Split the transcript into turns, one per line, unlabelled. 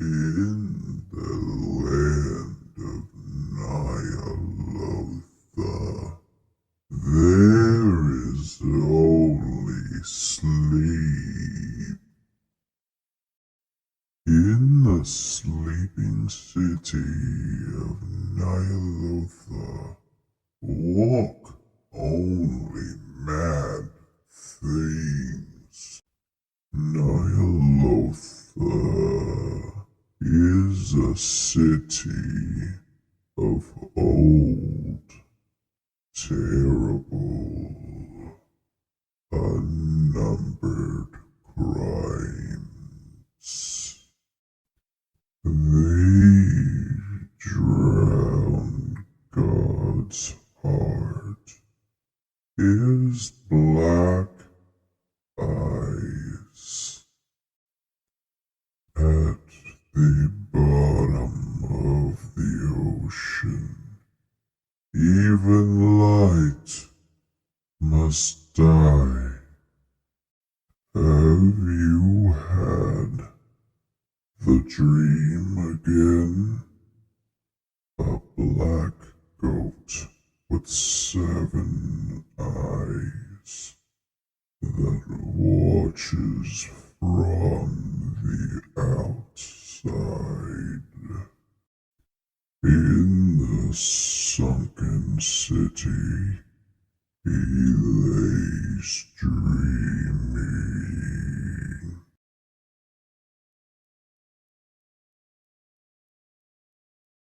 In the land of Nyalotha, there is only sleep. In the sleeping city of Nyalotha, walk only mad things. Nyalotha is a city of old, terrible, unnumbered crimes. They drown God's heart. His black eyes at the bottom of the ocean. Even light must die. Have you had the dream again? A black goat with 7 eyes that watches from the outside. In the sunken city, he lays dreaming.